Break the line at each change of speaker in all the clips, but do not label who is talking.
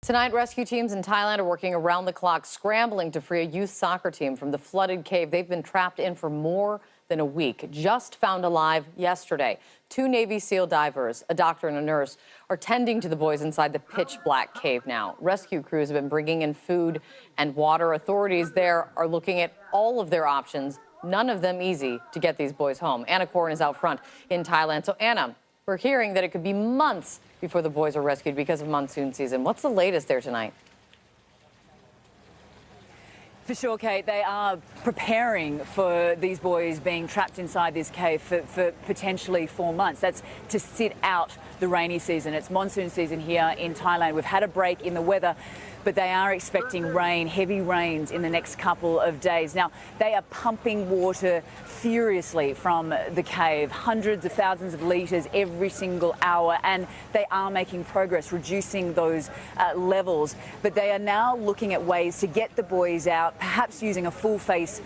Tonight, rescue teams in Thailand are working around the clock, scrambling to free a youth soccer team from the flooded cave they've been trapped in for more than a week. Just found alive yesterday. 2 Navy SEAL divers, a doctor and a nurse, are tending to the boys inside the pitch-black cave now. Rescue crews have been bringing in food and water. Authorities there are looking at all of their options, none of them easy to get these boys home. Anna Corrin is out front in Thailand. So, Anna, we're hearing that it could be months before the boys are rescued because of monsoon season. What's the latest there tonight?
For sure, Kate, they are preparing for these boys being trapped inside this cave for potentially 4 months. That's to sit out the rainy season. It's monsoon season here in Thailand. We've had a break in the weather, but they are expecting rain, heavy rains in the next couple of days. Now, they are pumping water furiously from the cave, hundreds of thousands of litres every single hour, and they are making progress, reducing those levels. But they are now looking at ways to get the boys out, perhaps using a full-face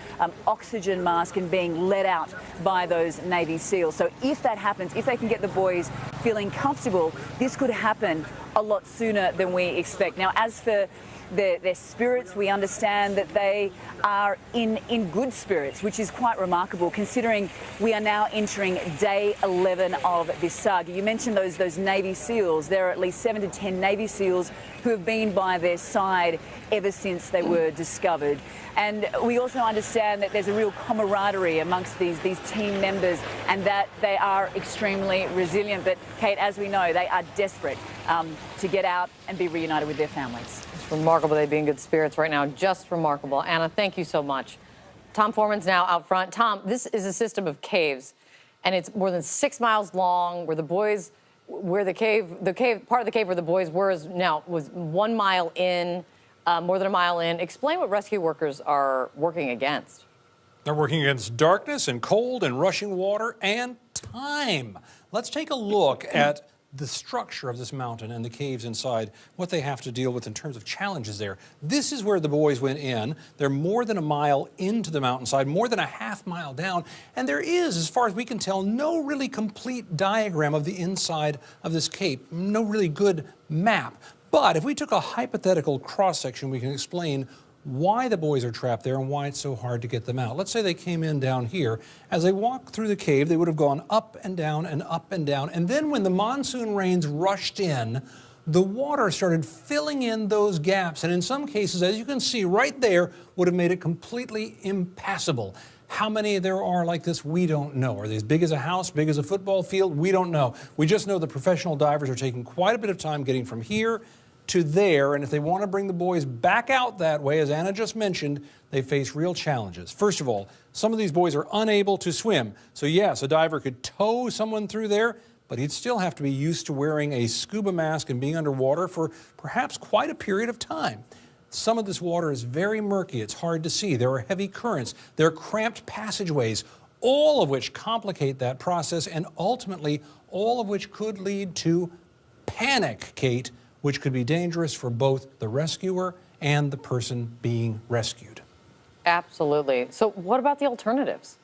oxygen mask and being let out by those Navy SEALs. So if that happens, if they can get the boys feeling comfortable, this could happen a lot sooner than we expect. Now, as for their spirits, we understand that they are in good spirits, which is quite remarkable considering we are now entering day 11 of this saga. You mentioned those Navy SEALs. There are at least 7 to 10 Navy SEAls who have been by their side ever since they were discovered. And we also understand that there's a real camaraderie amongst these team members and that they are extremely resilient. But, Kate, as we know, they are desperate to get out and be reunited with their families.
It's remarkable they be in good spirits right now. Just remarkable. Anna, thank you so much. Tom Foreman's now out front. Tom, this is a system of caves, and it's more than 6 miles long, where the boys, part of the cave where the boys were was 1 mile in, more than a mile in. Explain what rescue workers are working against.
They're working against darkness and cold and rushing water and time. Let's take a look at the structure of this mountain and the caves inside, what they have to deal with in terms of challenges there. This is where the boys went in. They're more than a mile into the mountainside, more than a half mile down, and there is, as far as we can tell, no really complete diagram of the inside of this cave, no really good map. But if we took a hypothetical cross-section, we can explain why the boys are trapped there and why it's so hard to get them out. Let's say they came in down here. As they walked through the cave, they would have gone up and down and up and down. And then when the monsoon rains rushed in, the water started filling in those gaps. And in some cases, as you can see right there, would have made it completely impassable. How many there are like this, we don't know. Are they as big as a house, big as a football field? We don't know. We just know the professional divers are taking quite a bit of time getting from here to there, and if they want to bring the boys back out that way, as Anna just mentioned, they face real challenges. First of all, some of these boys are unable to swim. So yes, a diver could tow someone through there, but he'd still have to be used to wearing a scuba mask and being underwater for perhaps quite a period of time. Some of this water is very murky. It's hard to see. There are heavy currents. There are cramped passageways, all of which complicate that process, and ultimately all of which could lead to panic, Kate, which could be dangerous for both the rescuer and the person being rescued.
Absolutely. So what about the alternatives?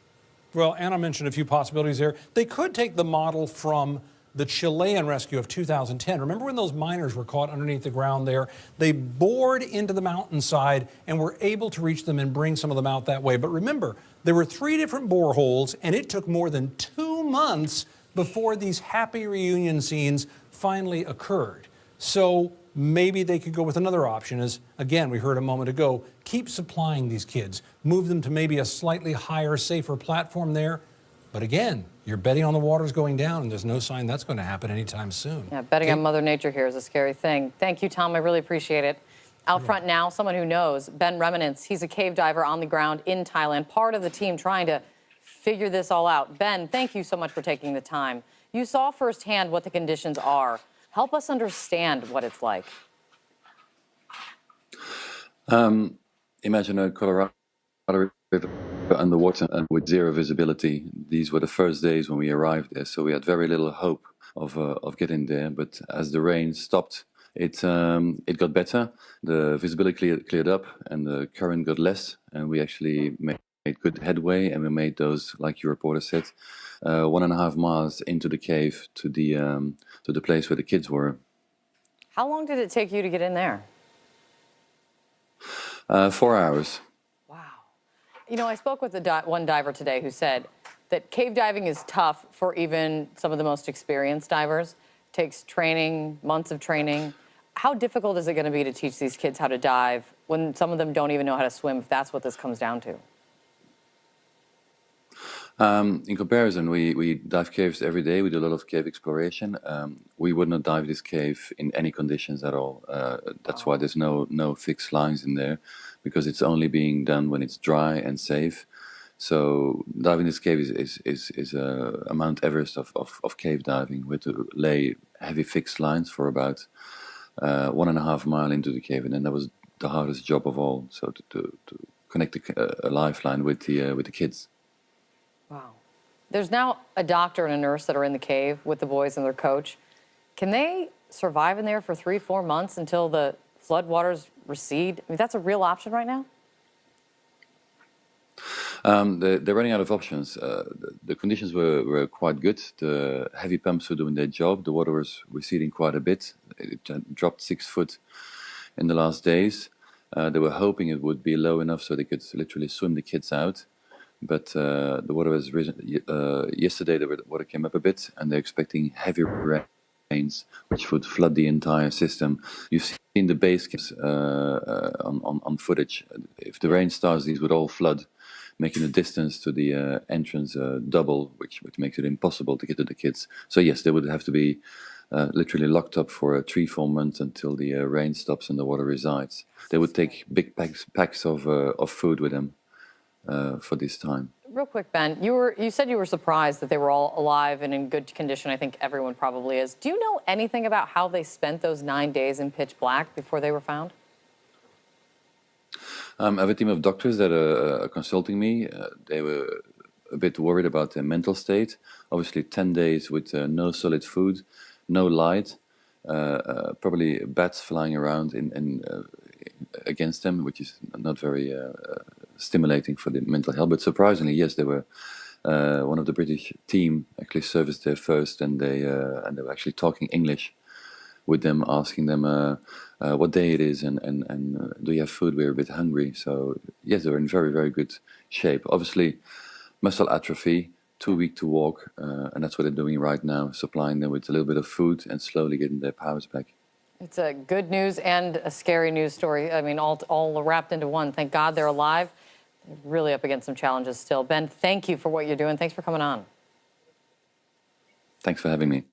Well, Anna mentioned a few possibilities there. They could take the model from the Chilean rescue of 2010. Remember when those miners were caught underneath the ground there? They bored into the mountainside and were able to reach them and bring some of them out that way. But remember, there were 3 different boreholes, and it took more than 2 months before these happy reunion scenes finally occurred. So maybe they could go with another option, as, again, we heard a moment ago, keep supplying these kids, move them to maybe a slightly higher, safer platform there. But again, you're betting on the waters going down, and there's no sign that's going to happen anytime soon.
Yeah, betting on Mother Nature here is a scary thing. Thank you, Tom. I really appreciate it. Out front now, someone who knows, Ben Remnants. He's a cave diver on the ground in Thailand, part of the team trying to figure this all out. Ben, thank you so much for taking the time. You saw firsthand what the conditions are. Help us understand what it's like.
Imagine a Colorado River underwater and with zero visibility. These were the first days when we arrived there, so we had very little hope of getting there. But as the rain stopped, it got better. The visibility cleared up, and the current got less, and we actually made good headway, and we made those, like your reporter said, 1.5 miles into the cave to the place where the kids were.
How long did it take you to get in there?
4 hours.
Wow. You know, I spoke with one diver today who said that cave diving is tough for even some of the most experienced divers. It takes training, months of training. How difficult is it going to be to teach these kids how to dive when some of them don't even know how to swim, if that's what this comes down to?
In comparison, we dive caves every day. We do a lot of cave exploration. We would not dive this cave in any conditions at all. That's why there's no fixed lines in there, because it's only being done when it's dry and safe. So diving this cave is a Mount Everest of cave diving. We have to lay heavy fixed lines for about 1.5 miles into the cave, and then that was the hardest job of all. So to connect a lifeline with the kids.
Wow. There's now a doctor and a nurse that are in the cave with the boys and their coach. Can they survive in there for 3-4 months until the flood waters recede? I mean, that's a real option right now?
They're running out of options. The conditions were quite good. The heavy pumps were doing their job. The water was receding quite a bit. It dropped 6 foot in the last days. They were hoping it would be low enough so they could literally swim the kids out. But the water has risen. Yesterday, the water came up a bit, and they're expecting heavy rains, which would flood the entire system. You've seen the base camps on footage. If the rain starts, these would all flood, making the distance to the entrance double, which makes it impossible to get to the kids. So yes, they would have to be literally locked up for 3-4 months until the rain stops and the water resides. They would take big packs of food with them for this time.
Real quick, Ben, you said you were surprised that they were all alive and in good condition. I think everyone probably is. Do you know anything about how they spent those 9 days in pitch black before they were found?
I have a team of doctors that are consulting me. They were a bit worried about their mental state. Obviously, 10 days with no solid food, no light, probably bats flying around against them, which is not very stimulating for the mental health. But surprisingly, yes, they were. One of the British team actually serviced there first, and they were actually talking English with them, asking them what day it is and do you have food? We're a bit hungry. So yes, they were in very, very good shape. Obviously, muscle atrophy, too weak to walk, and that's what they're doing right now, supplying them with a little bit of food and slowly getting their powers back.
It's a good news and a scary news story. I mean, all wrapped into one. Thank God they're alive. They're really up against some challenges still. Ben, thank you for what you're doing. Thanks for coming on.
Thanks for having me.